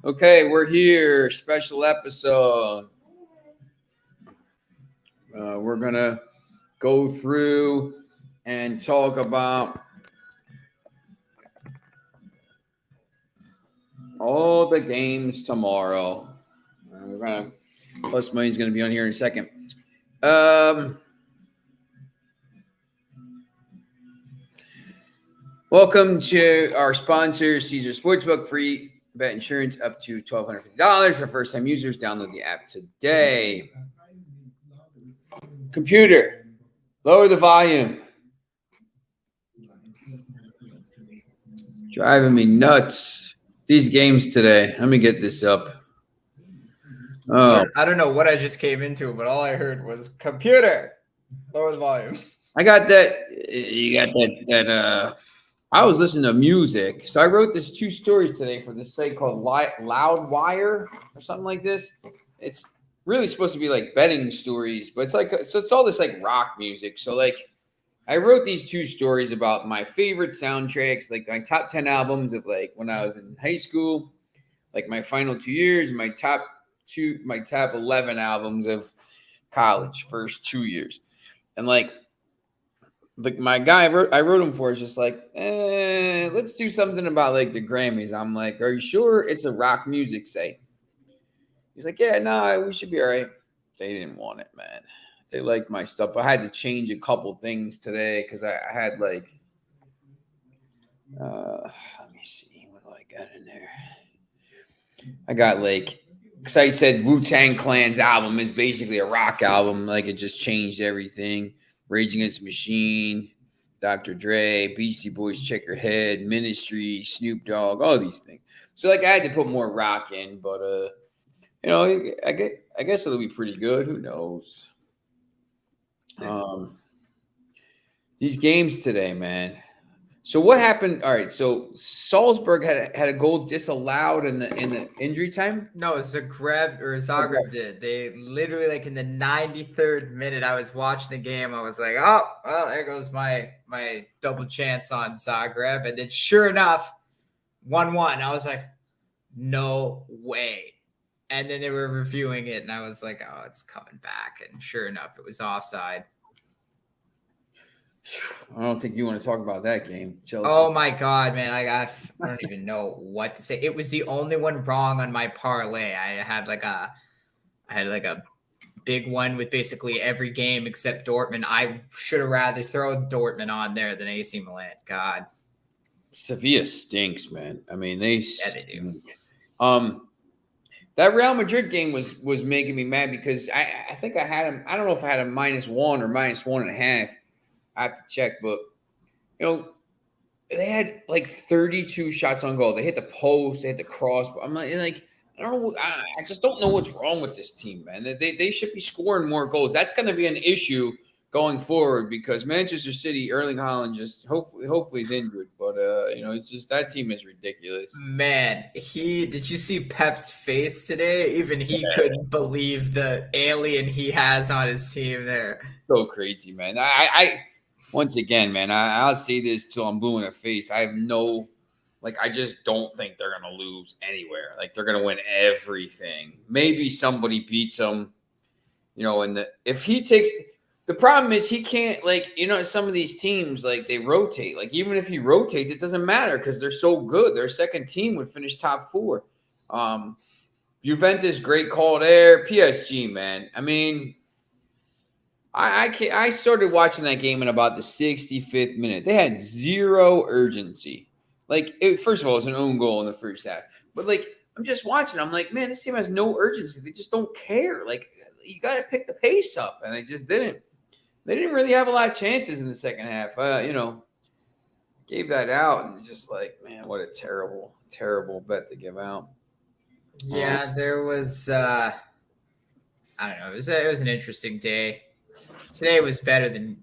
Okay, we're here. Special episode. We're going to go through and talk about all the games tomorrow. We're going to, Plus Money's going to be on here in a second. Welcome to our sponsor, Caesar Sportsbook. Free bet insurance up to $1,250 for first-time users. Download the app today. Computer, lower the volume. Driving me nuts. These games today. Let me get this up. Oh, I don't know what I just came into, but all I heard was computer. Lower the volume. I got that. You got that. I was listening to music, so I wrote this 2 stories today for this site called Loudwire or something like this. It's really supposed to be like betting stories, but it's all this like rock music. So like, I wrote these 2 stories about my favorite soundtracks, like my top 10 albums of like when I was in high school, like my final 2 years, my top 11 albums of college, first 2 years, and like my guy I wrote him for is just like, let's do something about like the Grammys. I'm like, are you sure it's a rock music site? He's like, yeah, no, we should be all right. They didn't want it, man. They liked my stuff. I had to change a couple things today because I had like, let me see, what do I got in there? I got like, because I said Wu-Tang Clan's album is basically a rock album. Like it just changed everything. Rage Against the Machine, Dr. Dre, Beastie Boys, Check Your Head, Ministry, Snoop Dogg, all these things. So like I had to put more rock in, but I guess it'll be pretty good. Who knows? These games today, man. So what happened? All right, so Salzburg had a goal disallowed in the injury time. No, Zagreb did. They literally like in the 93rd minute. I was watching the game. I was like, oh, well, there goes my double chance on Zagreb, and then sure enough, 1-1. I was like, no way. And then they were reviewing it, and I was like, oh, it's coming back. And sure enough, it was offside. I don't think you want to talk about that game, Chelsea. Oh my God, man! I don't even know what to say. It was the only one wrong on my parlay. I had like a big one with basically every game except Dortmund. I should have rather thrown Dortmund on there than AC Milan. God, Sevilla stinks, man. I mean, they do. That Real Madrid game was making me mad because I think I had him. I don't know if I had him -1 or -1.5. I have to check, but they had like 32 shots on goal. They hit the post, they hit the cross. But I'm like, I don't know. I just don't know what's wrong with this team, man. They should be scoring more goals. That's going to be an issue going forward because Manchester City, Erling Haaland, just hopefully is injured. But it's just that team is ridiculous. Man, did you see Pep's face today? Even he couldn't believe the alien he has on his team there. So crazy, man. I once again, man, I'll say this till I'm blue in the face. I have no, I just don't think they're going to lose anywhere. Like, they're going to win everything. Maybe somebody beats them, if he takes, the problem is he can't, some of these teams, they rotate. Like, even if he rotates, it doesn't matter because they're so good. Their second team would finish top 4. Juventus, great call there. PSG, man. I mean, I started watching that game in about the 65th minute. They had zero urgency. First of all, it was an own goal in the first half. But, I'm just watching. I'm like, man, this team has no urgency. They just don't care. You got to pick the pace up. And they just didn't. They didn't really have a lot of chances in the second half. Gave that out. And just man, what a terrible, terrible bet to give out. Yeah, there was, I don't know. It was an interesting day. Today was better than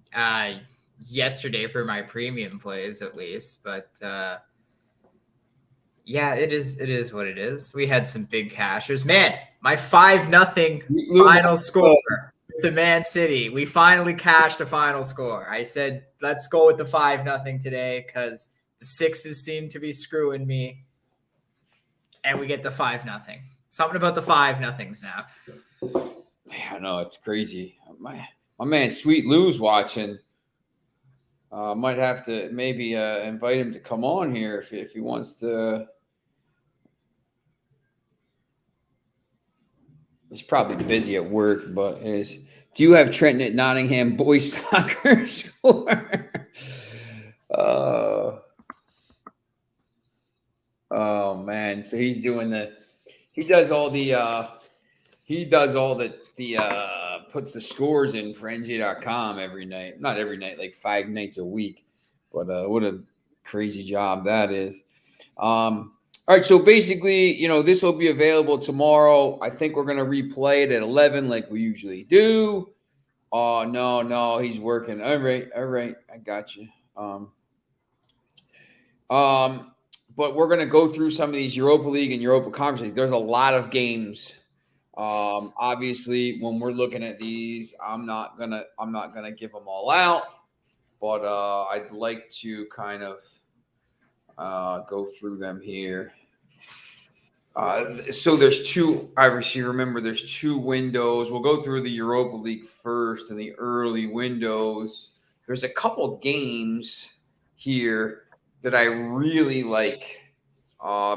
yesterday for my premium plays, at least. But yeah, it is what it is. We had some big cashers. Man, my 5-0 final score to Man City. We finally cashed a final score. I said, let's go with the 5-0 today because the 6s seem to be screwing me. And we get the 5-0. Something about the 5-0s now. Yeah, I know it's crazy. My man, Sweet Lou's watching. Might have to maybe invite him to come on here if he wants to. He's probably busy at work, but do you have Trenton at Nottingham boys soccer score? Oh man, so he does all the puts the scores in for NJ.com every night. Not every night, like 5 nights a week. But what a crazy job that is. All right, so basically, this will be available tomorrow. I think we're going to replay it at 11 like we usually do. Oh, no, he's working. All right, I got you. But we're going to go through some of these Europa League and Europa Conference. There's a lot of games. Obviously, when we're looking at these, I'm not gonna give them all out, but I'd like to kind of go through them here. So there's two. Obviously, remember there's 2 windows. We'll go through the Europa League first and the early windows. There's a couple games here that I really like.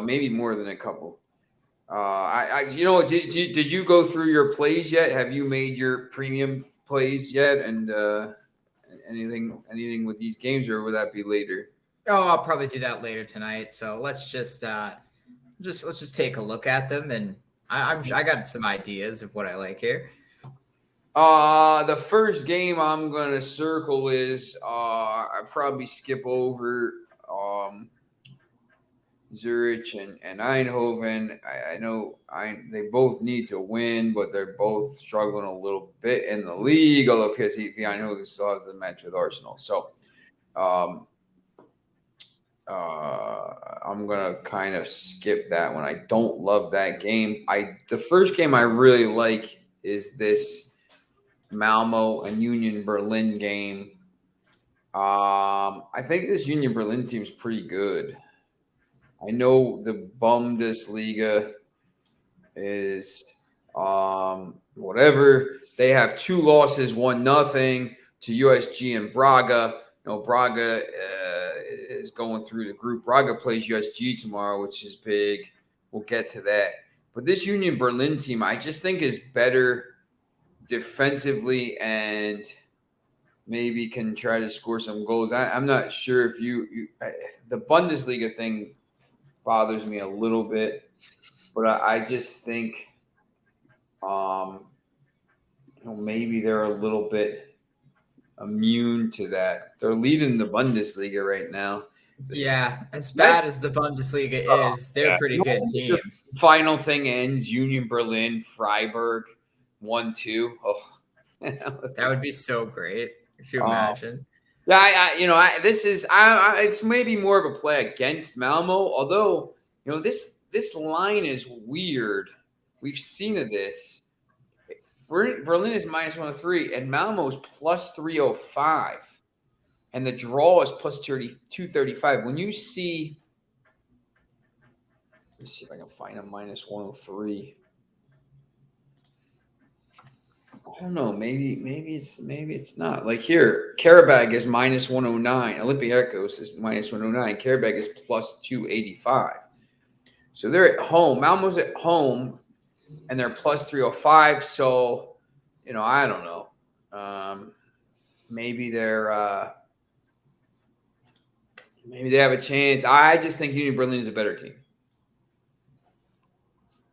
Maybe more than a couple. Did you go through your plays yet? Have you made your premium plays yet? And anything with these games, or would that be later? Oh, I'll probably do that later tonight. So let's just take a look at them, and I got some ideas of what I like here. The first game I'm gonna circle is I probably skip over Zurich and Eindhoven. I know they both need to win, but they're both struggling a little bit in the league. Although PSV Eindhoven still has a match with Arsenal, so I'm gonna kind of skip that one. I don't love that game. The first game I really like is this Malmo and Union Berlin game. I think this Union Berlin team is pretty good. I know the Bundesliga is whatever. They have 2 losses, 1-0 to USG and Braga. Braga is going through the group. Braga plays USG tomorrow, which is big. We'll get to that. But this Union Berlin team, I just think is better defensively and maybe can try to score some goals. I'm not sure if the Bundesliga thing bothers me a little bit, but I just think maybe they're a little bit immune to that. They're leading the Bundesliga right now. Yeah, as bad as the Bundesliga is, they're a pretty good team. The final thing ends Union Berlin, Freiburg, 1-2. Oh, that would be so great. Could you imagine? Yeah, it's maybe more of a play against Malmo. Although, this line is weird. We've seen this. Berlin is -103, and Malmo is +305, and the draw is +235. When you see, let me see if I can find a -103. I don't know. Maybe it's not. Like here, Karabag is -109. Olympiacos is -109. Karabag is +285. So they're at home. Malmo's at home, and they're +305. So, I don't know. Maybe maybe they have a chance. I just think Union Berlin is a better team.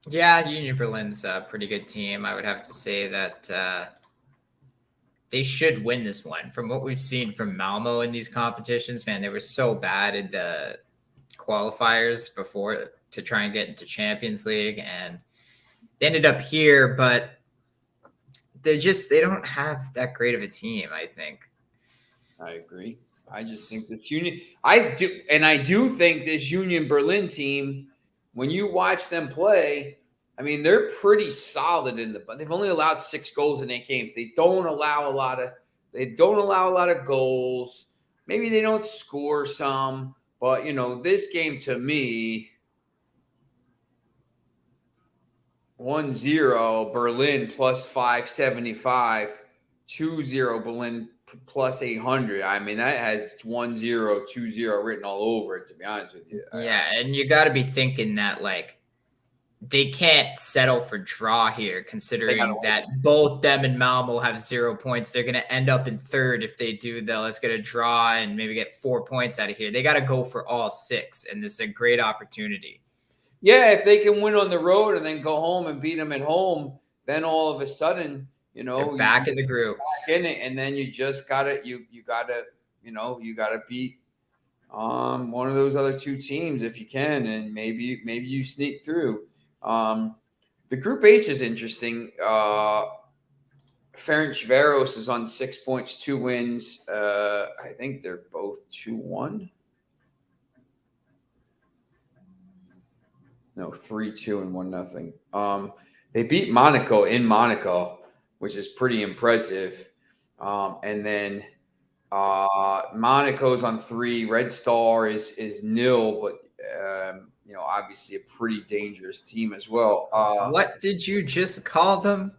Yeah, Union Berlin's a pretty good team. I would have to say that they should win this one. From what we've seen from Malmo in these competitions, man, they were so bad in the qualifiers before to try and get into Champions League, and they ended up here, but they don't have that great of a team, I think. I agree. I just think this I do think this Union Berlin team, when you watch them play, I mean, they're pretty solid but they've only allowed 6 goals in 8 games. They don't allow a lot of goals. Maybe they don't score some, but this game to me, 1-0 Berlin plus 575, 2-0 Berlin plus 800. I mean, that has 1-0, 2-0 written all over it, to be honest with you. Yeah, and you got to be thinking that like they can't settle for draw here, considering that both them and Malmo have 0 points. They're going to end up in third if they do. Let's get a draw and maybe get 4 points out of here. They got to go for all 6, and this is a great opportunity. Yeah, if they can win on the road and then go home and beat them at home, then all of a sudden, they're back in the group, back in it, and then you just gotta beat one of those other 2 teams if you can, and maybe you sneak through. The Group H is interesting. Ferencvaros is on 6 points, 2 wins. I think they're both 2-1. No, 3-2 and 1-0. They beat Monaco in Monaco, which is pretty impressive. And then Monaco's on 3. Red Star is 0, but obviously a pretty dangerous team as well. What did you just call them?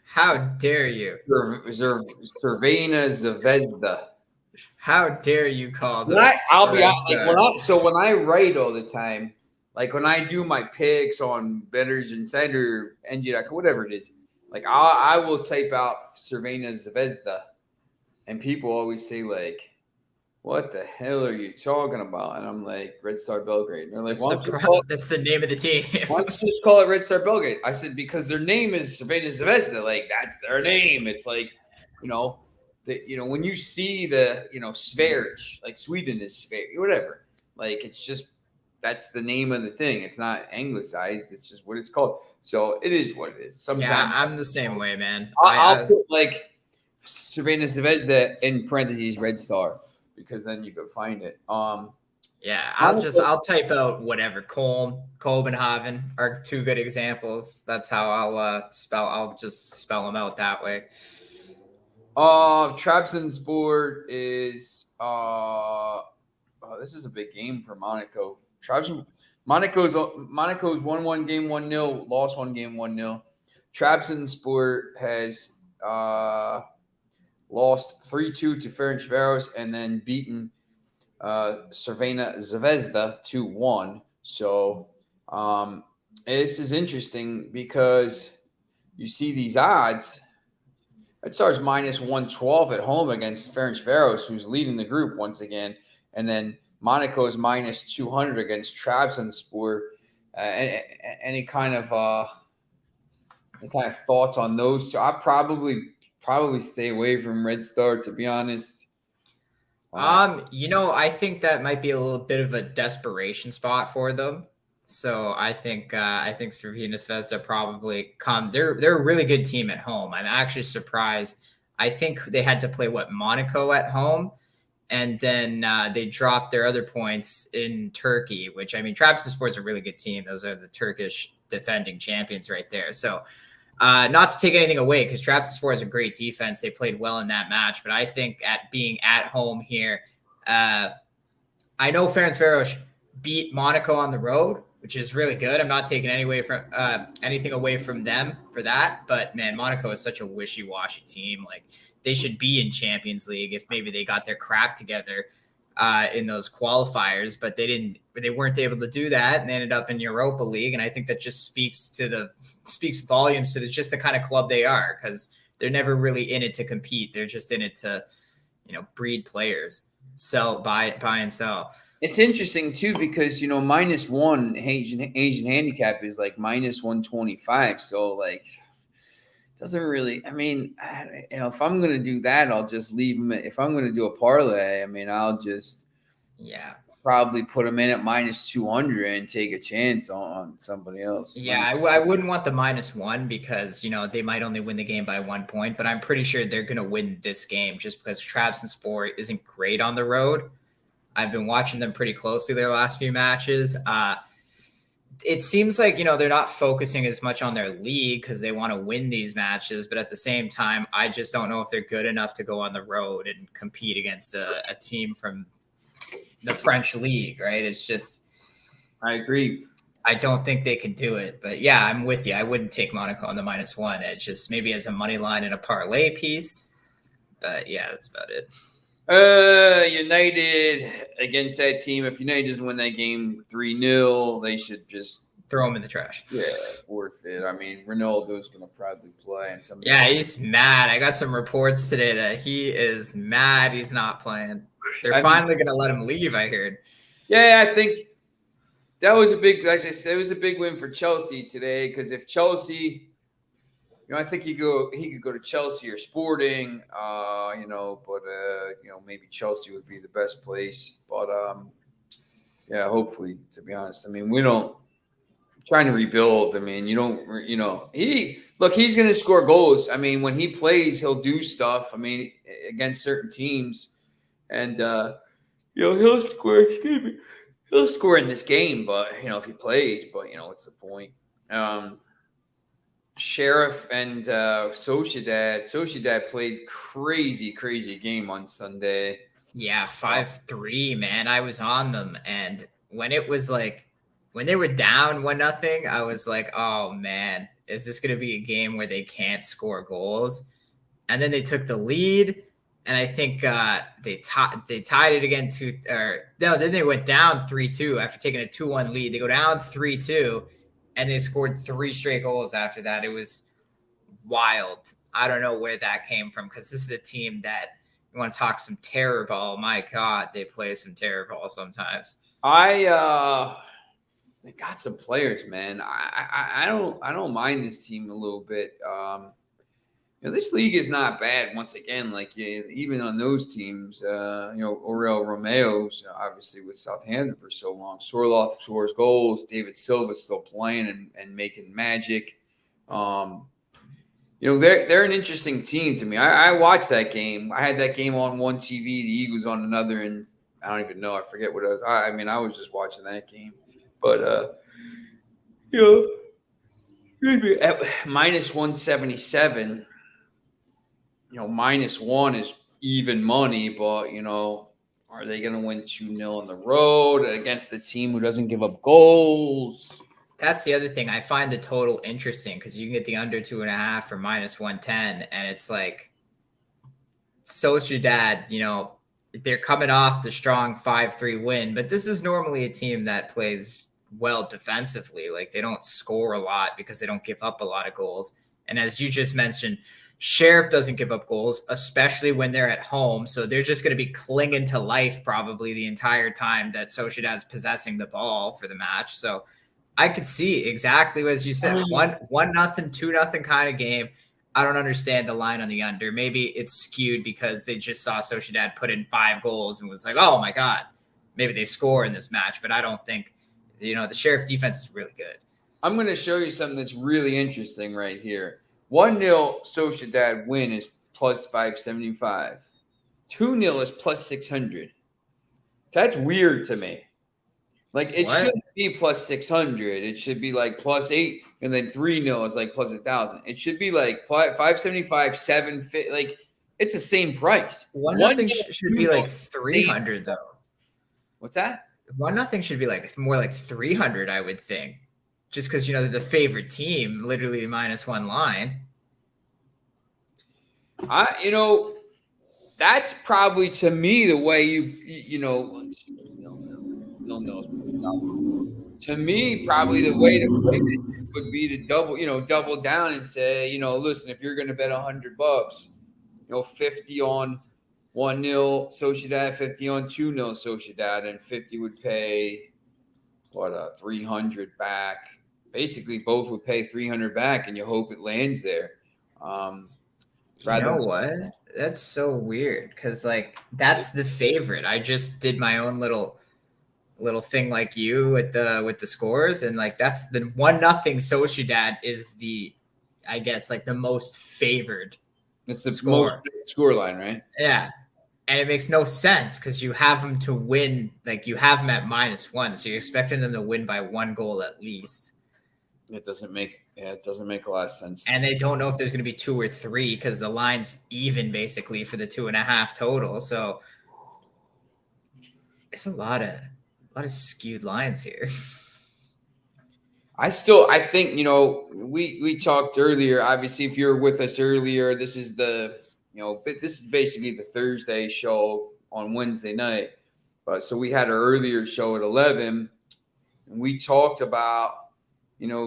How dare you? Cervena Zvezda. How dare you call them? I'll be honest. When I write all the time, like when I do my picks on Betters Insider, NG.com, whatever it is, like I will type out Cervena Zvezda, and people always say like, "What the hell are you talking about?" And I'm like, "Red Star Belgrade." And they're like, "That's the name of the team." Why don't you just call it Red Star Belgrade? I said because their name is Cervena Zvezda. Like that's their name. It's like, when you see the Sverige, like Sweden is Sverige, whatever. Like it's just. That's the name of the thing. It's not anglicized. It's just what it's called. So it is what it is. Sometimes I'm the same way, man. I'll put like Cervena Zvezda in parentheses Red Star because then you can find it. Yeah, I'll type out whatever. Copenhagen are 2 good examples. That's how I'll just spell them out that way. Trabzonspor is this is a big game for Monaco. Monaco's 1-1 game 1-0, lost 1 game 1-0. Trabzonspor has lost 3-2 to Ferencvaros and then beaten Cervena Zvezda 2-1. So this is interesting because you see these odds. Red Star's minus 112 at home against Ferencvaros, who's leading the group once again, and then Monaco is minus 200 against Trabzonspor. Any kind of thoughts on those 2? I probably stay away from Red Star, to be honest. I think that might be a little bit of a desperation spot for them. So I think Cervena Zvezda probably comes. They're a really good team at home. I'm actually surprised. I think they had to play Monaco at home. And then they dropped their other points in Turkey, which, I mean, Trabzonspor is a really good team. Those are the Turkish defending champions right there. So not to take anything away, because Trabzonspor has a great defense. They played well in that match. But I think at being at home here, I know Ferencvaros beat Monaco on the road, which is really good. I'm not taking anything away from them for that. But, man, Monaco is such a wishy-washy team. Like, they should be in Champions League if maybe they got their crap together in those qualifiers, but they weren't able to do that and they ended up in Europa League. And I think that just speaks volumes to just the kind of club they are, because they're never really in it to compete. They're just in it to, breed players, buy and sell. It's interesting too, because, minus 1 Asian handicap is like minus 125. So like, doesn't really, I mean, if I'm going to do that, I'll just leave them. If I'm going to do a parlay, I mean, I'll just probably put them in at minus 200 and take a chance on somebody else. Yeah, I wouldn't want the minus 1 because, they might only win the game by 1 point, but I'm pretty sure they're going to win this game just because Trabzonspor isn't great on the road. I've been watching them pretty closely their last few matches. It seems like, they're not focusing as much on their league because they want to win these matches. But at the same time, I just don't know if they're good enough to go on the road and compete against a team from the French league, right? It's just. I agree. I don't think they can do it. But yeah, I'm with you. I wouldn't take Monaco on the -1. It's just maybe as a money line and a parlay piece. But yeah, that's about it. United against that team. If United doesn't win that game 3-0, they should just throw them in the trash. Yeah, forfeit. I mean, Ronaldo's going to probably play. And yeah, he's mad. I got some reports today that he is mad he's not playing. They're finally going to let him leave, I heard. Yeah, I think that was a big, like I said, it was a big win for Chelsea today because if Chelsea, I think he could go to Chelsea or Sporting, but maybe Chelsea would be the best place. But yeah, hopefully, to be honest, I mean, we don't. Trying to rebuild. I mean, he's going to score goals. I mean, when he plays, he'll do stuff. I mean, against certain teams, and he'll score. Excuse me, he'll score in this game. But if he plays, what's the point? Sheriff and Sociedad. Sociedad played crazy game on Sunday. Yeah, 5-3, man. I was on them, and when it was like. When they were down 1-0, I was like, oh, man, is this going to be a game where they can't score goals? And then they took the lead, and I think they tied it again then they went down 3-2 after taking a 2-1 lead. They go down 3-2, and they scored 3 straight goals after that. It was wild. I don't know where that came from because this is a team that you want to talk some terror ball. My God, they play some terror ball sometimes. They got some players, man. I don't mind this team a little bit. This league is not bad. Once again, even on those teams, Aurel Romeo's obviously with Southampton for so long. Sorloth scores goals. David Silva's still playing and making magic. They're an interesting team to me. I watched that game. I had that game on one TV, the Eagles on another, and I don't even know. I forget what it was. I was just watching that game. But at -177, -1 is even money. But are they going to win 2-0 on the road against a team who doesn't give up goals? That's the other thing. I find the total interesting because you can get the under 2.5 for -110, and it's like Sociedad. They're coming off the strong 5-3 win, but this is normally a team that plays well defensively. Like they don't score a lot because they don't give up a lot of goals. And as you just mentioned, Sheriff doesn't give up goals, especially when they're at home. So they're just going to be clinging to life probably the entire time that Sociedad's possessing the ball for the match. So I could see exactly as you said, 1-0, 2-0 kind of game. I don't understand the line on the under. Maybe it's skewed because they just saw Sociedad put in 5 goals and was like, oh my God, maybe they score in this match. But I don't think, the Sheriff defense is really good. I'm going to show you something that's really interesting right here. 1-0 Sociedad win is +575. 2-0 is +600. That's weird to me. Like it shouldn't be +600. It should be like +8, and then 3-0 is like +1,000. It should be like 575, 750. Like it's the same price. 1-0 should be like 300 though. What's that? 1-0 should be like more like 300, I would think, just because they're the favorite team, literally -1 line. That's probably to me the way to me probably the way to play this would be to double down and say, listen, if you're going to bet $100, 50 on 1-0 Sociedad, 50 on 2-0 Sociedad, and 50 would pay 300 back. Basically, both would pay 300 back, and you hope it lands there. You know what? That's so weird because that's the favorite. I just did my own little thing like you with the scores, and that's the 1-0 Sociedad is the, I guess, the most favored. It's the score line, right? Yeah. And it makes no sense because you have them to win. You have them at -1. So you're expecting them to win by 1 goal at least. It doesn't make a lot of sense. And they don't know if there's going to be 2 or 3 because the line's even basically for the 2.5 total. So it's a lot of skewed lines here. I think, we talked earlier. Obviously, if you're with us earlier, this is this is basically the Thursday show on Wednesday night. But so we had our earlier show at 11, and we talked about,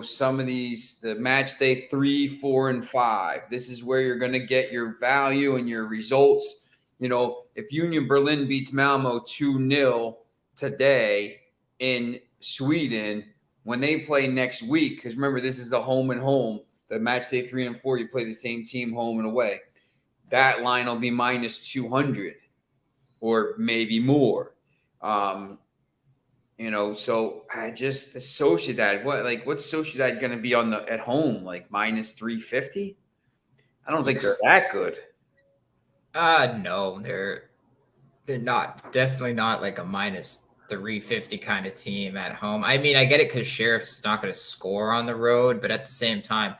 some of the match day 3, 4, and 5. This is where you're going to get your value and your results. If Union Berlin beats Malmo 2-0 today in Sweden, when they play next week, because remember, this is the home and home, the match day 3 and 4, you play the same team home and away. That line will be minus 200 or maybe more. So the Sociedad, what's Sociedad going to be at home, like minus 350? I don't think they're that good. No, they're not, definitely not like a minus 350 kind of team at home. I mean, I get it because Sheriff's not going to score on the road, but at the same time,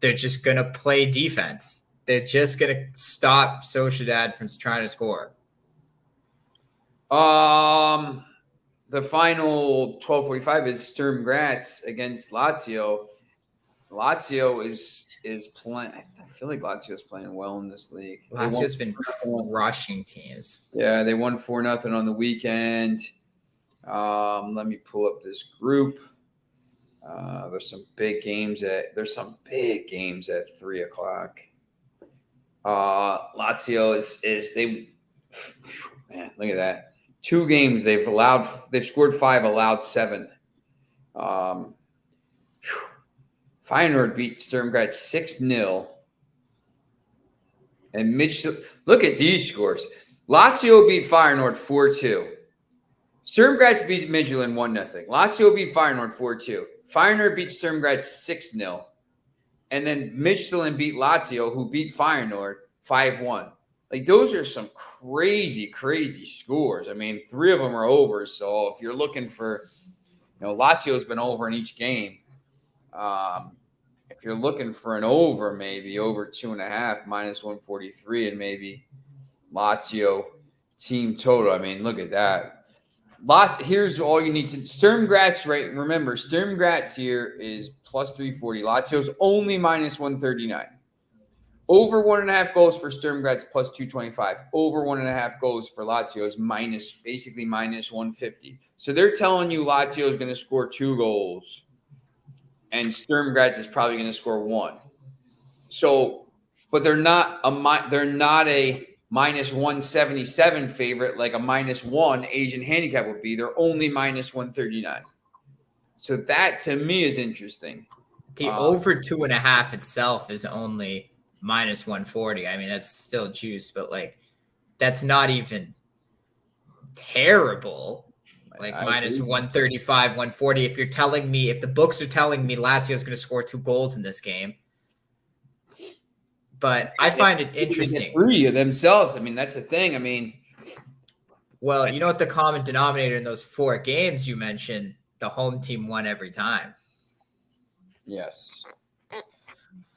they're just going to play defense. They're just going to stop Sociedad from trying to score. The final 12:45 is Sturm Graz against Lazio. Lazio is playing. I feel like Lazio's playing well in this league. Lazio's been crushing teams. Yeah, they won 4-0 on the weekend. Let me pull up this group. There's some big games at 3:00. Lazio is they. Man, look at that. 2 games they've scored 5, allowed 7. Feyenoord beat Sturm Graz 6-0. And look at these scores. Lazio beat Feyenoord 4-2. Sturm Graz beat Midtjylland 1-0. Lazio beat Feyenoord 4-2. Feyenoord beat Sturm Graz 6-0. And then Midtjylland beat Lazio, who beat Feyenoord 5-1. Like, those are some crazy, crazy scores. I mean, 3 of them are overs. So if you're looking for, Lazio's been over in each game. If you're looking for an over, maybe over 2.5, minus 143, and maybe Lazio team total. I mean, look at that. Here's all you need to. Sturm Graz, right? Remember, Sturm Graz here is plus 340. Lazio's only minus 139. Over 1.5 goals for Sturm Graz plus 225. Over 1.5 goals for Lazio is basically minus 150. So they're telling you Lazio is going to score 2 goals, and Sturm Graz is probably going to score 1. So, but they're not a minus 177 favorite like a minus 1 Asian handicap would be. They're only minus 139. So that to me is interesting. The over 2.5 itself is only minus 140. I mean, that's still juice, but that's not even terrible. Minus 135, 140. If the books are telling me Lazio is going to score 2 goals in this game, but I find it interesting. 3 of themselves. I mean, that's the thing. I mean, well, you know what the common denominator in those 4 games you mentioned? The home team won every time. Yes.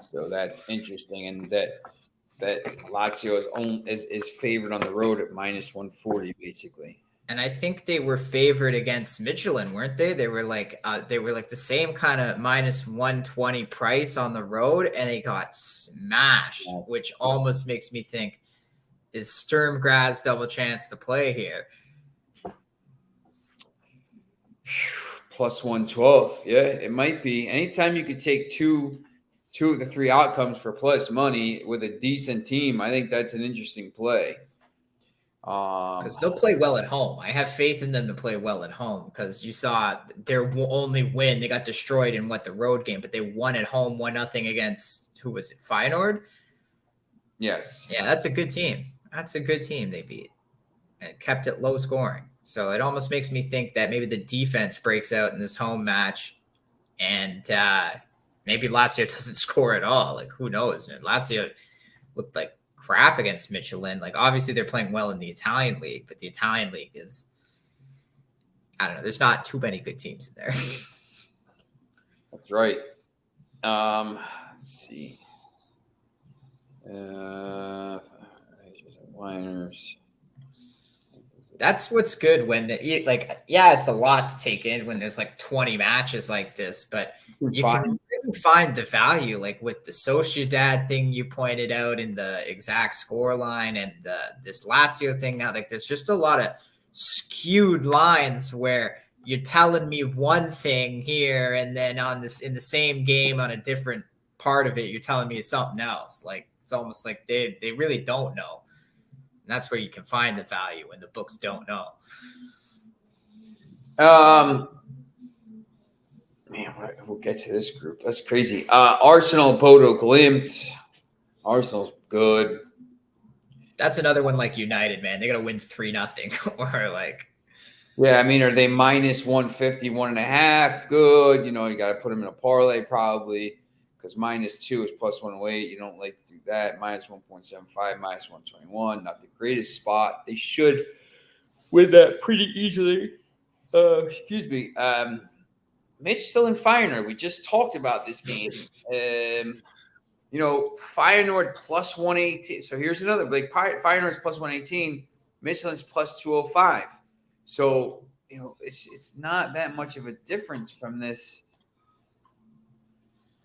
So that's interesting, and that Lazio is favored on the road at minus 140, basically. And I think they were favored against Midtjylland, weren't they? They were like the same kind of minus 120 price on the road, and they got smashed, which almost makes me think, is Sturm Graz double chance to play here? Plus 112. Yeah, it might be. Anytime you could take two of the 3 outcomes for plus money with a decent team, I think that's an interesting play. Because they'll play well at home. I have faith in them to play well at home, because you saw their only win. They got destroyed in the road game, but they won at home 1-0 against, who was it, Feyenoord? Yes. Yeah, that's a good team. That's a good team they beat and kept it low scoring. So it almost makes me think that maybe the defense breaks out in this home match, and maybe Lazio doesn't score at all. Who knows? Lazio looked like crap against Midtjylland. Obviously they're playing well in the Italian league, but the Italian league is, I don't know. There's not too many good teams in there. That's right. Let's see. Winners. That's what's good when it's a lot to take in when there's 20 matches like this, but You can really find the value, like with the Sociedad thing you pointed out in the exact score line and this Lazio thing now. Like there's just a lot of skewed lines where you're telling me one thing here, and then on this in the same game on a different part of it, you're telling me something else. Like it's almost like they really don't know. And that's where you can find the value when the books don't know. Man, we'll get to this group. That's crazy. Arsenal, Bodo Glimt. Arsenal's good. That's another one like United, man. They got to win 3-0 or like. Yeah, I mean, are they minus 150, 1.5? Good. You know, you got to put them in a parlay probably because -2 is plus 108. You don't like to do that. Minus 1.75, minus 121. Not the greatest spot. They should win that pretty easily. Excuse me. Midtjylland Feyenoord. We just talked about this game. You know, Feyenoord plus 118. So here's another. Like Feyenoord's plus 118. Midtjylland's plus 205. So, you know, it's not that much of a difference from this,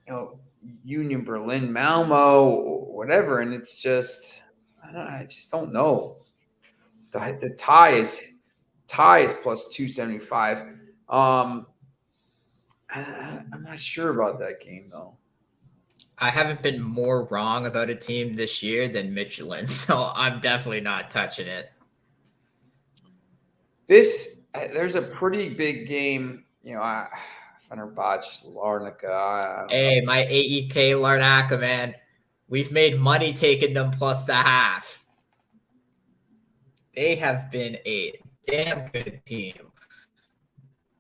you know, Union Berlin, Malmo, or whatever. And it's just, I just don't know. The tie is plus 275. I'm not sure about that game, though. I haven't been more wrong about a team this year than Midtjylland, so I'm definitely not touching it. There's a pretty big game, you know, Fenerbahce, Larnaca. Hey, my AEK Larnaca, man. We've made money taking them plus the half. They have been a damn good team.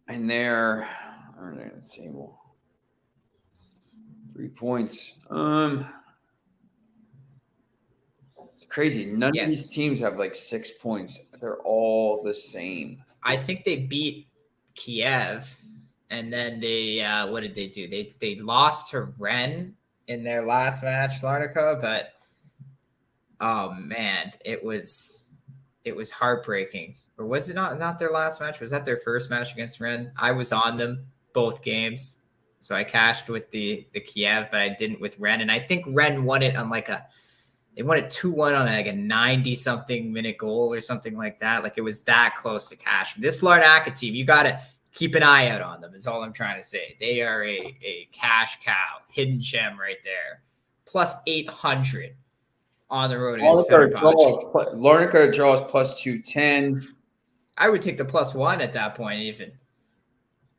And they're on the table. 3 points. It's crazy. None of these teams have like 6 points. They're all the same. I think they beat Kiev, and then they what did they do? They lost to Rennes in their last match, Larnaca, but oh man, it was heartbreaking. Or was it not their last match? Was that their first match against Rennes? I was on them both games. So I cashed with the Kiev, but I didn't with Rennes. And I think Rennes won it on they won it 2-1 on like a 90-something minute goal or something like that. Like it was that close to cash. This Larnaca team, you got to keep an eye out on them is all I'm trying to say. They are a cash cow, hidden gem right there. Plus 800 on the road against Fenerbahce. Larnaca draws plus 210. I would take the +1 at that point even.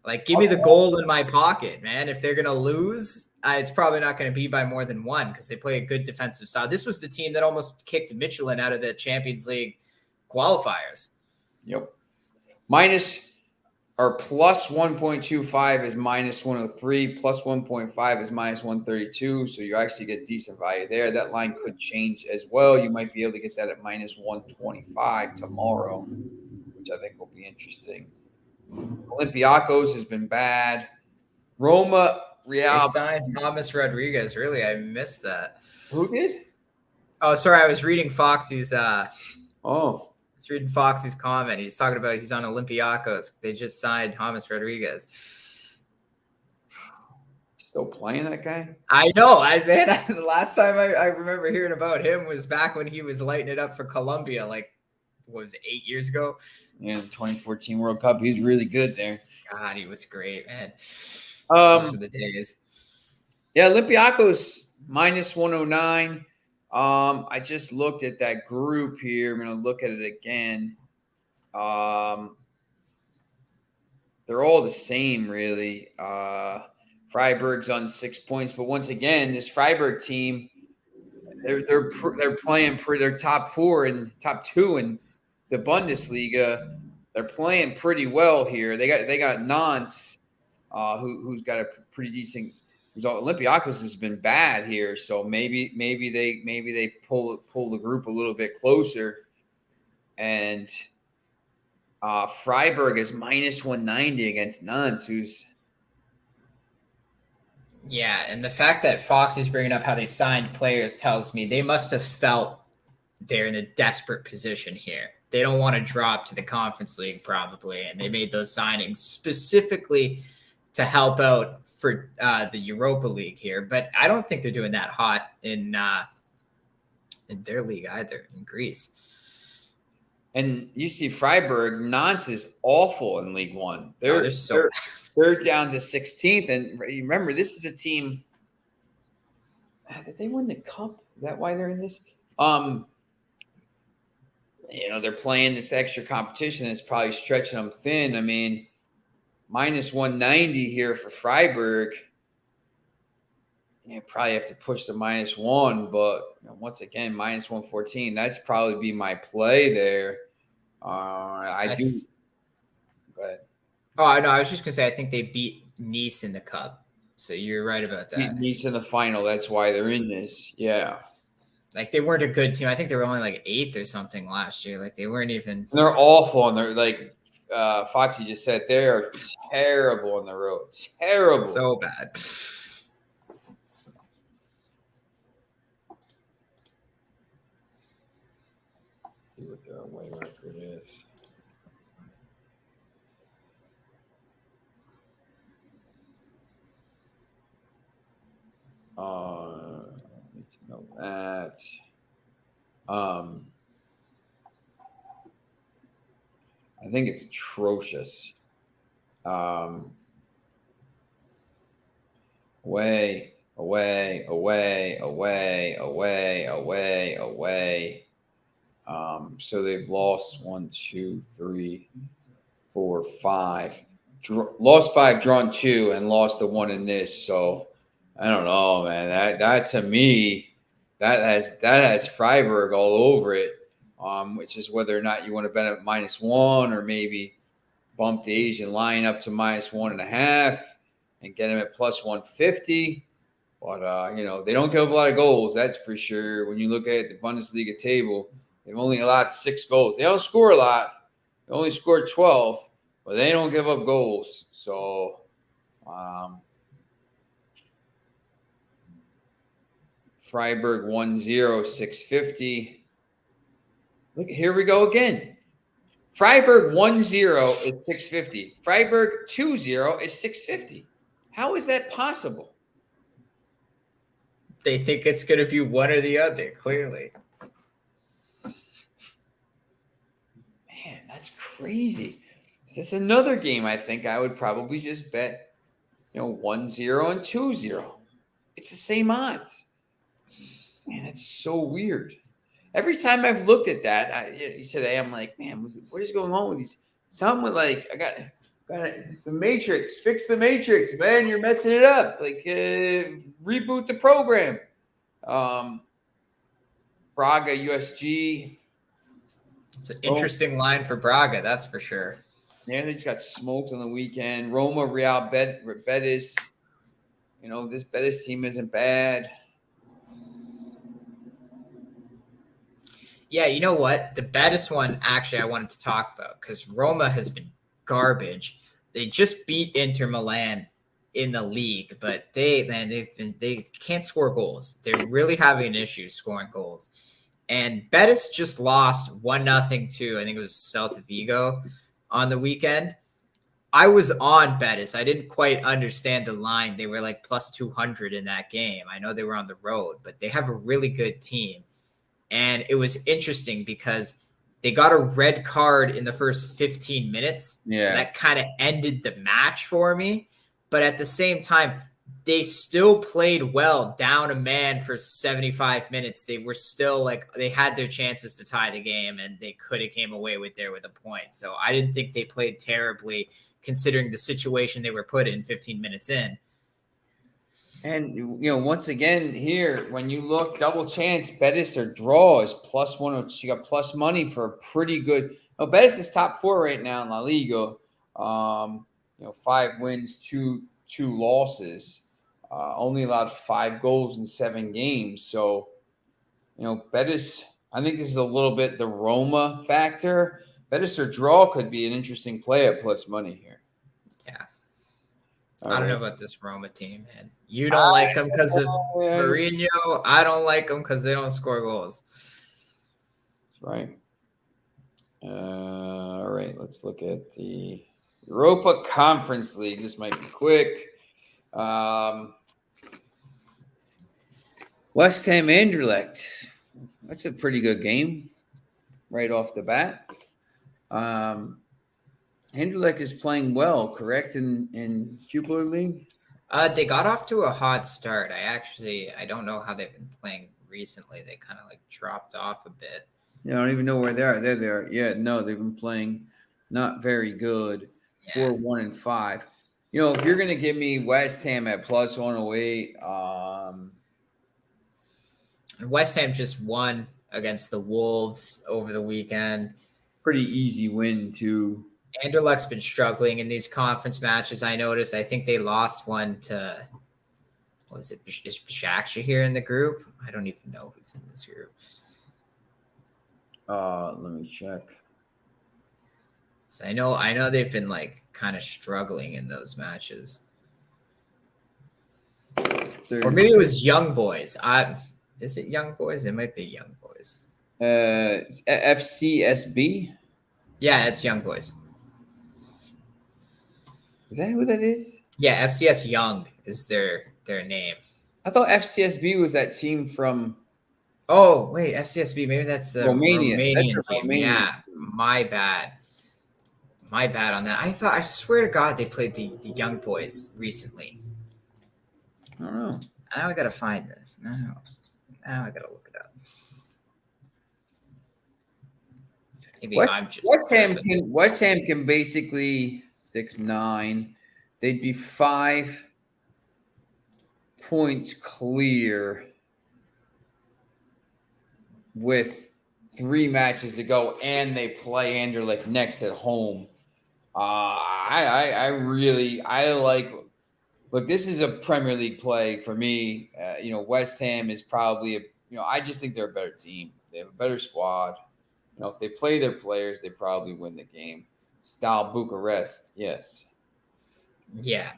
Like, give me the goal in my pocket, man. If they're going to lose, it's probably not going to be by more than 1 because they play a good defensive side. This was the team that almost kicked Midtjylland out of the Champions League qualifiers. Yep. Plus 1.25 is minus 103. Plus 1.5 is minus 132. So you actually get decent value there. That line could change as well. You might be able to get that at minus 125 tomorrow, which I think will be interesting. Olympiacos has been bad. Roma, Real. They signed Thomas Rodriguez. Really, I missed that. Who did? Oh, sorry. I was reading Foxy's. I was reading Foxy's comment. He's talking about he's on Olympiacos. They just signed Thomas Rodriguez. Still playing that guy? I know. The last time I remember hearing about him was back when he was lighting it up for Colombia. Like, what was it, 8 years ago? Yeah, the 2014 World Cup. He was really good there. God, he was great, man. Those are the days. Yeah, Olympiacos minus 109. I just looked at that group here. I'm going to look at it again. They're all the same, really. Freiburg's on 6 points, but once again, this Freiburg team, they're playing for their top 4 and top 2 in the Bundesliga. They're playing pretty well here. They got Nantes, who's got a pretty decent result. Olympiacos has been bad here, so maybe they pull the group a little bit closer. And Freiburg is minus 190 against Nantes, who's. Yeah, and the fact that Fox is bringing up how they signed players tells me they must have felt they're in a desperate position here. They don't want to drop to the Conference League probably, and they made those signings specifically to help out for the Europa League here, but I don't think they're doing that hot in their league either in Greece. And you see Freiburg, Nantes is awful in League One. They're down to 16th. And remember, this is a team. Did they win the cup? Is that why they're in this? They're playing this extra competition. It's probably stretching them thin. I mean, minus 190 here for Freiburg. You probably have to push the -1, but once again, minus 114. That's probably be my play there. I do. Go ahead. Oh, no, I was just going to say, I think they beat Nice in the cup. So you're right about that. Beat Nice in the final. That's why they're in this. Yeah. Like, they weren't a good team. I think they were only like 8th or something last year. Like, they weren't even. And they're awful. And they're like, Foxy just said, they are terrible on the road. Terrible. So bad. See what their away record is. Need to know that. I think it's atrocious. Away. So they've lost 1, 2, 3, 4, 5. Lost 5, drawn 2, and lost the 1 in this. So I don't know, man. That to me, that has Freiburg all over it. Which is whether or not you want to bet at -1 or maybe bump the Asian line up to -1.5 and get them at +150. But they don't give up a lot of goals, that's for sure. When you look at the Bundesliga table, they've only allowed 6 goals. They don't score a lot. They only scored 12, but they don't give up goals. So Freiburg 1-0, 650. Look, here we go again. Freiburg 1-0 is 650. Freiburg 2-0 is 650. How is that possible? They think it's going to be one or the other, clearly. Man, that's crazy. This is another game I think I would probably just bet, 1-0 and 2-0. It's the same odds. Man, that's so weird. Every time I've looked at that, today I'm like, man, what is going on with these? Some with like, I got the Matrix. Fix the Matrix, man. You're messing it up. Like, reboot the program. Braga, USG. It's an interesting line for Braga, that's for sure. Yeah, they just got smoked on the weekend. Roma, Real Betis. This Betis team isn't bad. Yeah, you know what? The Betis one, actually, I wanted to talk about because Roma has been garbage. They just beat Inter Milan in the league, but they can't score goals. They're really having an issue scoring goals. And Betis just lost 1-0 to, I think it was Celta Vigo on the weekend. I was on Betis. I didn't quite understand the line. They were like plus 200 in that game. I know they were on the road, but they have a really good team. And it was interesting because they got a red card in the first 15 minutes. Yeah. So that kind of ended the match for me. But at the same time, they still played well, down a man for 75 minutes. They were still they had their chances to tie the game, and they could have came away with a point. So I didn't think they played terribly considering the situation they were put in 15 minutes in. And, once again here, when you look double chance, Betis or draw is +1. You got plus money for a pretty good. Betis is top 4 right now in La Liga. 5 wins, 2 losses. Only allowed 5 goals in 7 games. So, Betis, I think this is a little bit the Roma factor. Betis or draw could be an interesting play at plus money here. Yeah. I don't know about this Roma team, man. You don't like them because of Mourinho. I don't like them because they don't score goals. That's right. All right, let's look at the Europa Conference League. This might be quick. West Ham Anderlecht. That's a pretty good game right off the bat. Anderlecht is playing well, correct, in Jupiler League? They got off to a hot start. I don't know how they've been playing recently. They kind of like dropped off a bit. Yeah, I don't even know where they are. There they are. Yeah, no, they've been playing not very good. Yeah. 4-1-5. You know, if you're gonna give me West Ham at plus 108, West Ham just won against the Wolves over the weekend. pretty easy win too. Anderlecht's been struggling in these conference matches. I noticed. I think they lost one to, what was it? Is Besiktas here in the group? I don't even know who's in this group. Let me check. So I know they've been like kind of struggling in those matches. Or maybe it was Young Boys. Is it Young Boys? It might be Young Boys. FCSB. Yeah, it's Young Boys. Is that who that is? Yeah, FCS Young is their name. I thought FCSB was that team from. Oh wait, FCSB. Maybe that's the Romania. Romanian team. Yeah, my bad. My bad on that. I swear to God, they played the Young Boys recently. I don't know. Now I gotta find this. Now I gotta look it up. Maybe West Ham can basically 6-9. They'd be 5 points clear with 3 matches to go, and they play Anderlecht next at home. I like. Look, this is a Premier League play for me. West Ham is probably I just think they're a better team. They have a better squad. If they play their players, they probably win the game. Style Bucharest, yes. Yeah,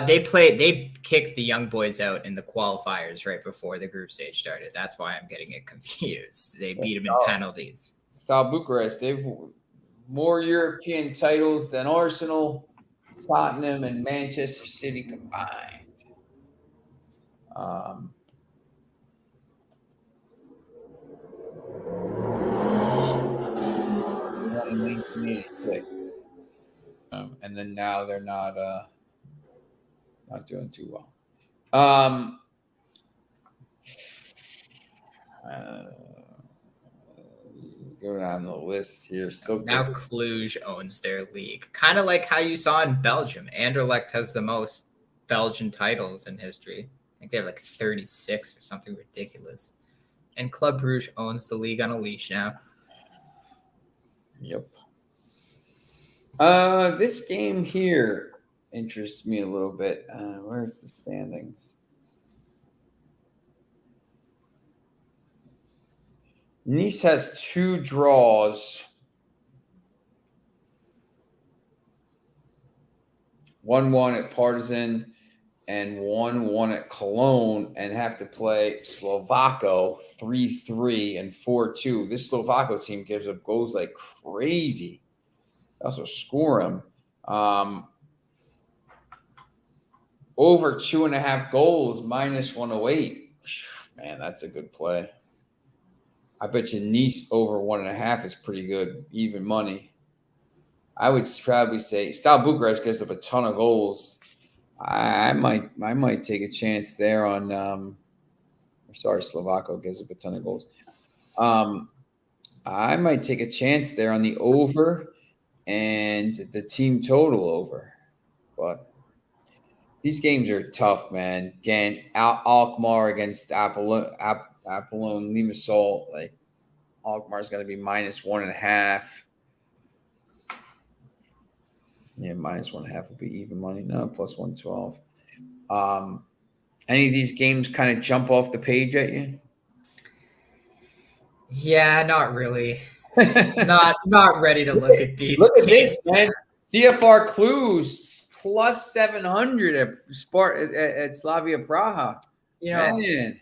they kicked the Young Boys out in the qualifiers right before the group stage started. That's why I'm getting it confused. They beat them in penalties. Style Bucharest, they've more European titles than Arsenal, Tottenham, and Manchester City combined. In 1986. And then now they're not doing too well. Go down the list here. So now Cluj owns their league, kind of like how you saw in Belgium. Anderlecht has the most Belgian titles in history. I think they have like 36 or something ridiculous. And Club Brugge owns the league on a leash now. Yep. This game here interests me a little bit. Where's the standings? Nice has 2 draws. 1-1 at Partizan and 1-1 at Cologne, and have to play Slovako 3-3 and 4-2. This Slovako team gives up goals like crazy. They also score them. Over 2.5 goals, minus 108. Man, that's a good play. I bet you Nice over 1.5 is pretty good, even money. I would probably say Style Bucharest gives up a ton of goals. I might take a chance there on. Slovako gives up a ton of goals. I might take a chance there on the over and the team total over, but these games are tough, man. Again, Alkmaar against Apollon Limassol. Like, Alkmaar is going to be minus 1.5. Yeah, minus 1.5 would be even money. No, plus 112. Any of these games kind of jump off the page at you? Yeah, not really. not ready to look at these. Look at this, man. CFR Cluj plus 700 at Slavia Praha. Man.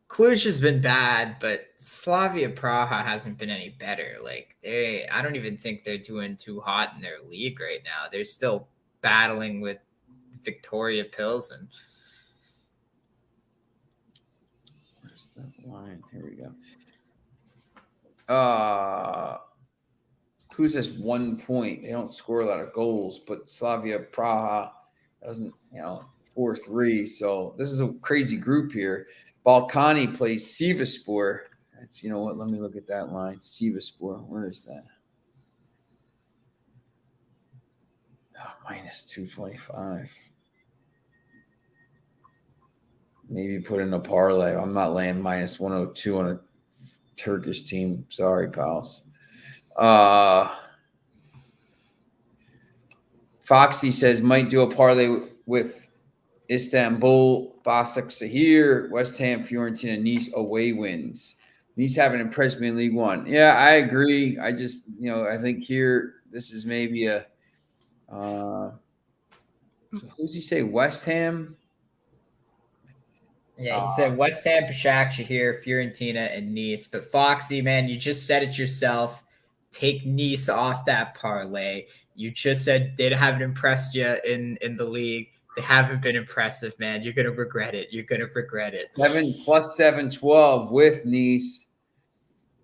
Cluj has been bad, but Slavia Praha hasn't been any better. Like, I don't even think they're doing too hot in their league right now. They're still battling with Victoria Pilsen. line. Here we go. Cluj has 1 point. They don't score a lot of goals, but Slavia Praha doesn't, 4-3. So this is a crazy group here. Balkani plays Sivaspor. That's, you know what? Let me look at that line. Sivaspor. Where is that? Minus 225. Maybe put in a parlay. I'm not laying minus 102 on a Turkish team. Sorry, pals. Foxy says might do a parlay with Istanbul, Başakşehir, West Ham, Fiorentina, Nice away wins. Nice haven't impressed me in League One. Yeah, I agree. I just, I think here this is maybe a. So who's he say? West Ham. Yeah, he said West Ham, Başakşehir, Fiorentina, and Nice. But Foxy, man, you just said it yourself. Take Nice off that parlay. You just said they haven't impressed you in the league. They haven't been impressive, man. You're going to regret it. You're going to regret it. 7 plus 712 with Nice,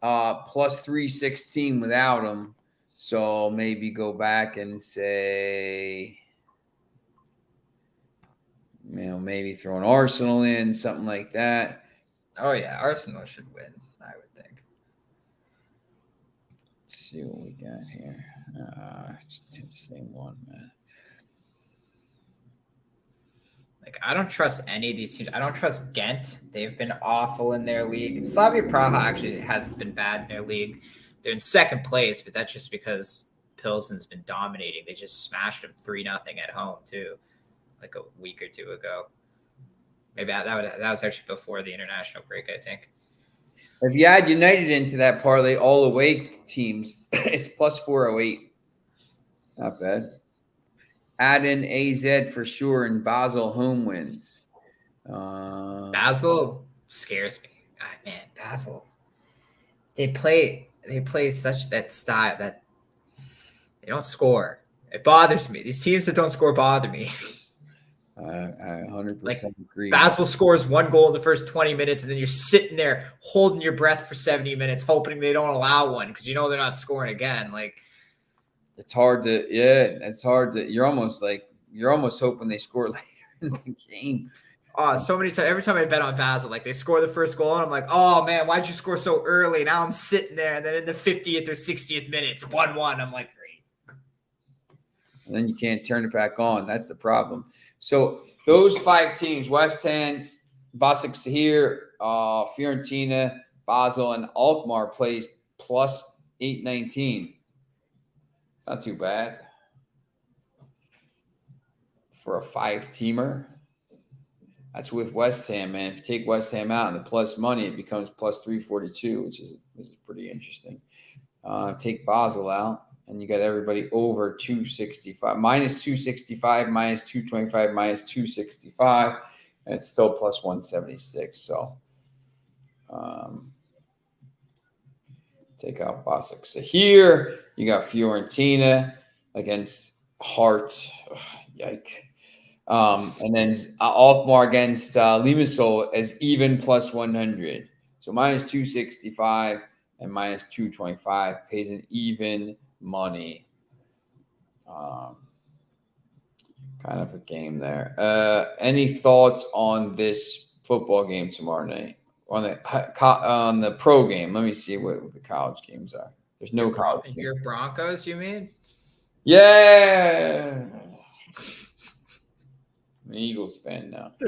plus 316 without them. So maybe go back and say, maybe throw an Arsenal in, something like that. Oh, yeah. Arsenal should win, I would think. Let's see what we got here. It's the same one, man. Like, I don't trust any of these teams. I don't trust Ghent. They've been awful in their league. Slavia Praha actually hasn't been bad in their league. They're in second place, but that's just because Pilsen's been dominating. They just smashed them 3-0 at home, too, like a week or two ago. Maybe that was actually before the international break, I think. If you add United into that parlay, all away teams, it's plus 408. It's not bad. Add in AZ for sure, and Basel home wins. Basel scares me. Man, Basel. They play such that style that they don't score. It bothers me. These teams that don't score bother me. I 100% agree. Basel scores 1 goal in the first 20 minutes, and then you're sitting there holding your breath for 70 minutes, hoping they don't allow one because they're not scoring again. Like, it's hard to, it's hard to. You're almost hoping they score later in the game. So many times, every time I bet on Basel, like they score the first goal, and I'm like, oh man, why'd you score so early? Now I'm sitting there, and then in the 50th or 60th minute, it's 1-1. I'm like, great. And then you can't turn it back on. That's the problem. So those 5 teams: West Ham, Başakşehir, Fiorentina, Basel, and Alkmaar plays plus 819. It's not too bad for a 5-teamer. That's with West Ham, man. If you take West Ham out and the plus money, it becomes plus 342, which is pretty interesting. Take Basel out, and you got everybody over 265, minus 265, minus 225, minus 265, and it's still plus 176. So take out Bostic. So here you got Fiorentina against Hart. Yike. And then Alkmaar against Limassol as even plus 100. So minus 265 and minus 225 pays an even money. Kind of a game there. Any thoughts on this football game tomorrow night? On the pro game? Let me see what the college games are. There's no college game. Your Broncos, you mean? Yeah. I'm an Eagles fan now. The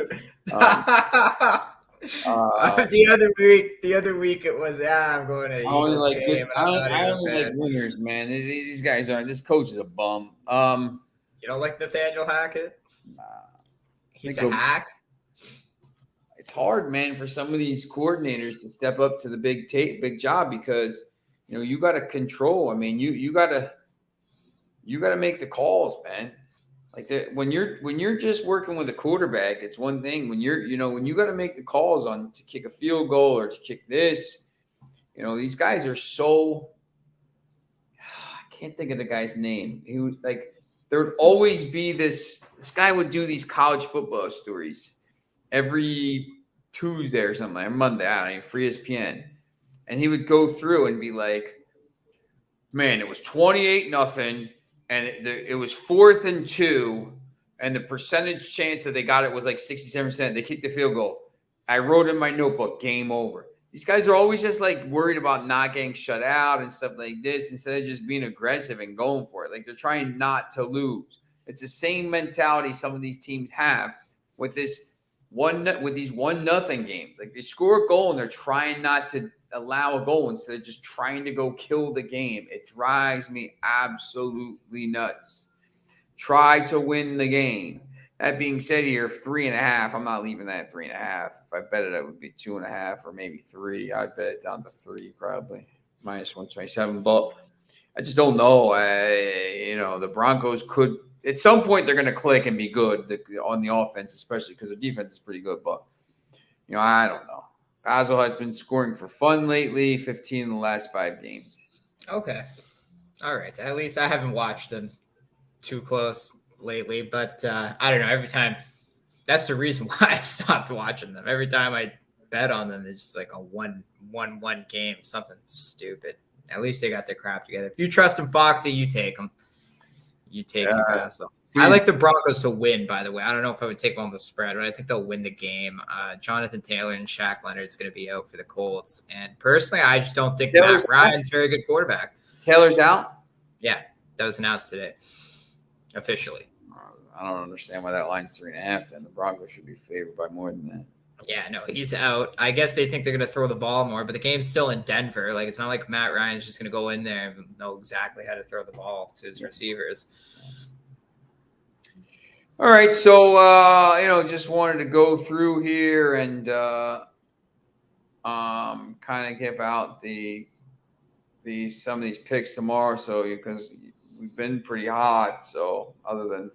other week it was, I'm going to the Eagles game. I only like winners, man. These guys aren't. This coach is a bum. You don't like Nathaniel Hackett? Nah. He's a hack. It's hard, man, for some of these coordinators to step up to the big job because you got to control. I mean, you got to make the calls, man. Like when you're just working with a quarterback, it's one thing. When when you got to make the calls on to kick a field goal or to kick this, these guys are so. I can't think of the guy's name. He was like, there would always be this guy would do these college football stories every Tuesday or something, like Monday, I don't know, for ESPN. And he would go through and be like, man, it was 28-0, and it was 4th and 2, and the percentage chance that they got it was like 67%. They kicked the field goal. I wrote in my notebook, game over. These guys are always just like worried about not getting shut out and stuff like this instead of just being aggressive and going for it. Like they're trying not to lose. It's the same mentality some of these teams have with these 1-0 games. Like they score a goal and they're trying not to allow a goal instead of just trying to go kill the game. It drives me absolutely nuts. Try to win the game. That being said, here 3.5. I'm not leaving that at 3.5. If I bet it would be 2.5 or maybe 3. I'd bet it down to 3 probably -127. But I just don't know. The Broncos could at some point they're going to click and be good on the offense, especially because the defense is pretty good. But I don't know. Basil has been scoring for fun lately. 15 in the last 5 games. Okay, all right. At least I haven't watched them too close lately, but I don't know. Every time, that's the reason why I stopped watching them. Every time I bet on them, it's just like a 1-1 game, something stupid. At least they got their crap together. If you trust them, Foxy, you take them. You take them, Basil. I like the Broncos to win, by the way. I don't know if I would take them on the spread, but I think they'll win the game. Jonathan Taylor and Shaq Leonard's going to be out for the Colts. And personally, I just don't think Matt Ryan's a very good quarterback. Taylor's out? Yeah, that was announced today, officially. I don't understand why that line's 3.5. Then the Broncos should be favored by more than that. Yeah, no, he's out. I guess they think they're going to throw the ball more, but the game's still in Denver. Like, it's not like Matt Ryan's just going to go in there and know exactly how to throw the ball to his receivers. All right, so just wanted to go through here and kind of give out some of these picks tomorrow. So because we've been pretty hot, so other than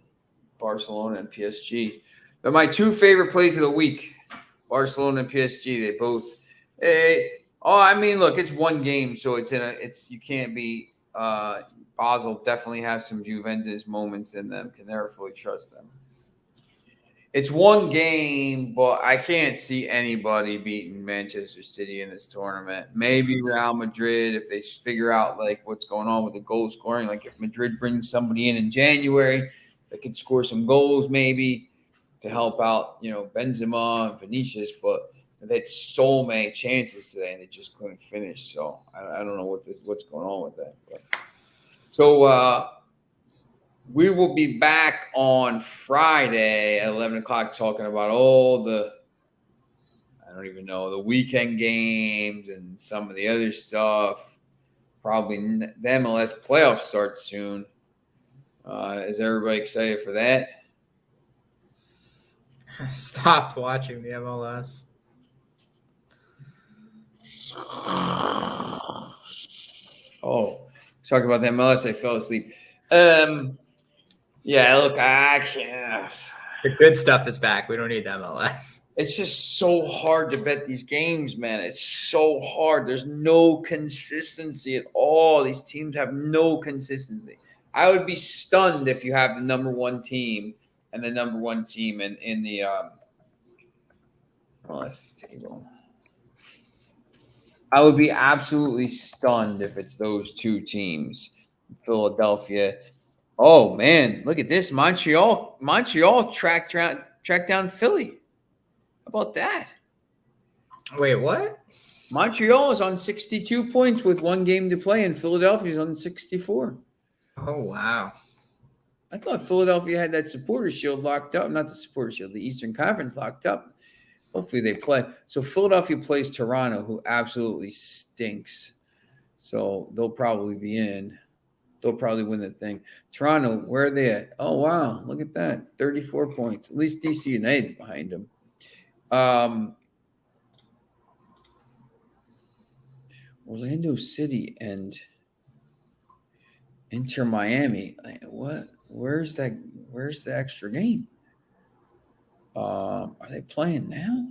Barcelona and PSG, but my 2 favorite plays of the week, Barcelona and PSG. They both. Look, it's one game, so you can't be. Basel definitely has some Juventus moments in them. Can never fully trust them. It's one game, but I can't see anybody beating Manchester City in this tournament. Maybe Real Madrid if they figure out like what's going on with the goal scoring. Like if Madrid brings somebody in January that could score some goals, maybe to help out, Benzema and Vinicius. But they had so many chances today and they just couldn't finish. So I don't know what's going on with that. But. So we will be back on Friday at 11 o'clock talking about all the weekend games and some of the other stuff. Probably the MLS playoffs start soon. Is everybody excited for that? Stopped watching the MLS. Oh. Talking about the MLS, I fell asleep. Yeah, look, I can't. The good stuff is back. We don't need the MLS. It's just so hard to bet these games, man. It's so hard. There's no consistency at all. These teams have no consistency. I would be stunned if you have the number 1 team and the number 1 team in the MLS table. I would be absolutely stunned if it's those 2 teams. Philadelphia. Oh man, look at this. Montreal tracked down Philly. How about that? Wait, what? Montreal is on 62 points with 1 game to play, and Philadelphia is on 64. Oh wow. I thought Philadelphia had that supporter shield locked up. Not the supporter shield, the Eastern Conference locked up. Hopefully they play. So Philadelphia plays Toronto, who absolutely stinks. So they'll probably be in. They'll probably win the thing. Toronto, where are they at? Oh, wow. Look at that. 34 points. At least DC United's behind them. Orlando City and Inter Miami. What? Where's the extra game? Are they playing now?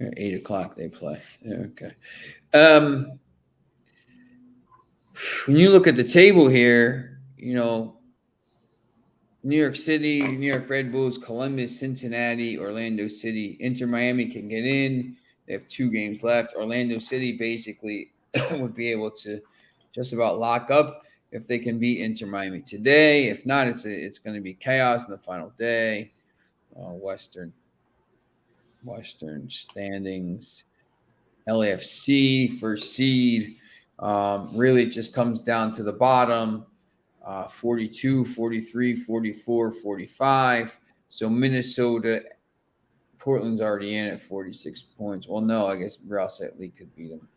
At 8 o'clock they play. Okay. When you look at the table here, New York City, New York Red Bulls, Columbus, Cincinnati, Orlando City. Inter Miami can get in. They have 2 games left. Orlando City basically would be able to just about lock up if they can beat Inter Miami today. If not, it's going to be chaos in the final day. Western standings. LAFC first seed. Really, it just comes down to the bottom. 42, 43, 44, 45. So Minnesota, Portland's already in at 46 points. Well, no, I guess Real Salt Lake could beat them.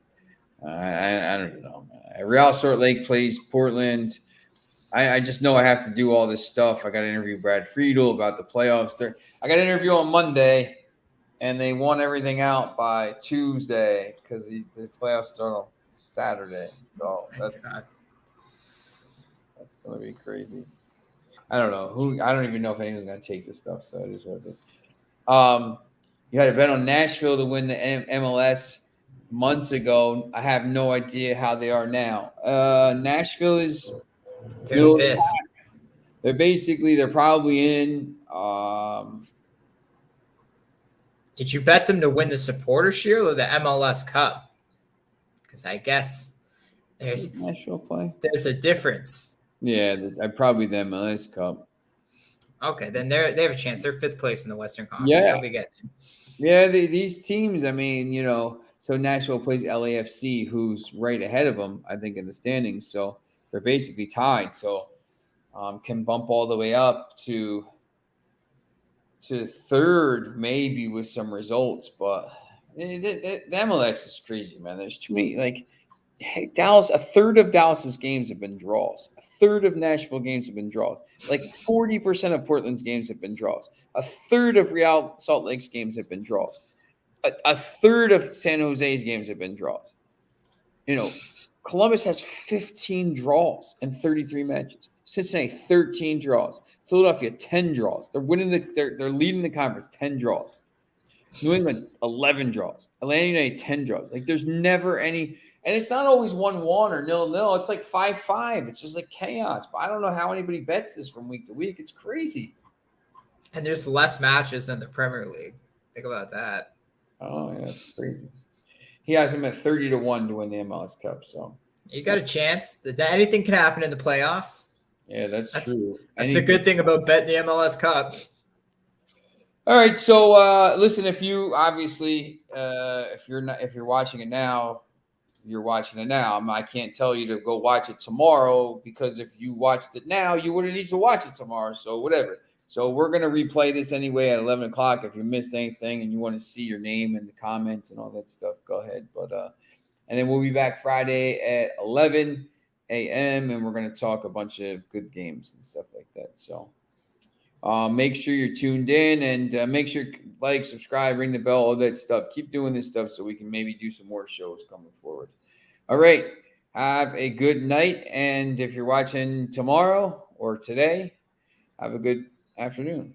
I don't know, man. Real Salt Lake plays Portland. I just know I have to do all this stuff. I got to interview Brad Friedel about the playoffs. I got an interview on Monday, and they won everything out by Tuesday because the playoffs start on Saturday. So that's going to be crazy. I don't know I don't even know if anyone's going to take this stuff. So it is what it is. You had a bet on Nashville to win the MLS months ago. I have no idea how they are now. Nashville is They're fifth. They're probably in. Did you bet them to win the Supporter Shield or the MLS Cup? Because I guess there's Nashville play. There's a difference. Yeah, probably the MLS Cup. Okay, then they have a chance. They're 5th place in the Western Conference. Yeah, They'll be getting. Yeah, these teams. I mean, so Nashville plays LAFC, who's right ahead of them, I think, in the standings. So they're basically tied. So can bump all the way up to 3rd, maybe with some results. But the MLS is crazy, man. There's too many. Dallas, a third of Dallas's games have been draws. A third of Nashville games have been draws. 40% of Portland's games have been draws. A third of Real Salt Lake's games have been draws. A third of San Jose's games have been draws. Columbus has 15 draws in 33 matches. Cincinnati, 13 draws. Philadelphia, 10 draws. They're leading the conference, 10 draws. New England, 11 draws. Atlanta United, 10 draws. There's never any. And it's not always 1-1 or 0-0. It's 5-5. It's just chaos. But I don't know how anybody bets this from week to week. It's crazy. And there's less matches than the Premier League. Think about that. Oh, yeah, that's crazy. He has him at 30-1 to win the MLS Cup. So you got a chance. Anything can happen in the playoffs. Yeah, that's true. That's a good thing about betting the MLS Cup. All right. So listen, if you obviously if you're watching it now. You're watching it now. I can't tell you to go watch it tomorrow because if you watched it now, you wouldn't need to watch it tomorrow. So whatever. So we're going to replay this anyway at 11 o'clock. If you missed anything and you want to see your name in the comments and all that stuff, go ahead. But and then we'll be back Friday at 11 a.m. and we're going to talk a bunch of good games and stuff like that. So make sure you're tuned in and make sure subscribe, ring the bell, all that stuff. Keep doing this stuff so we can maybe do some more shows coming forward. All right. Have a good night. And if you're watching tomorrow or today, have a good afternoon.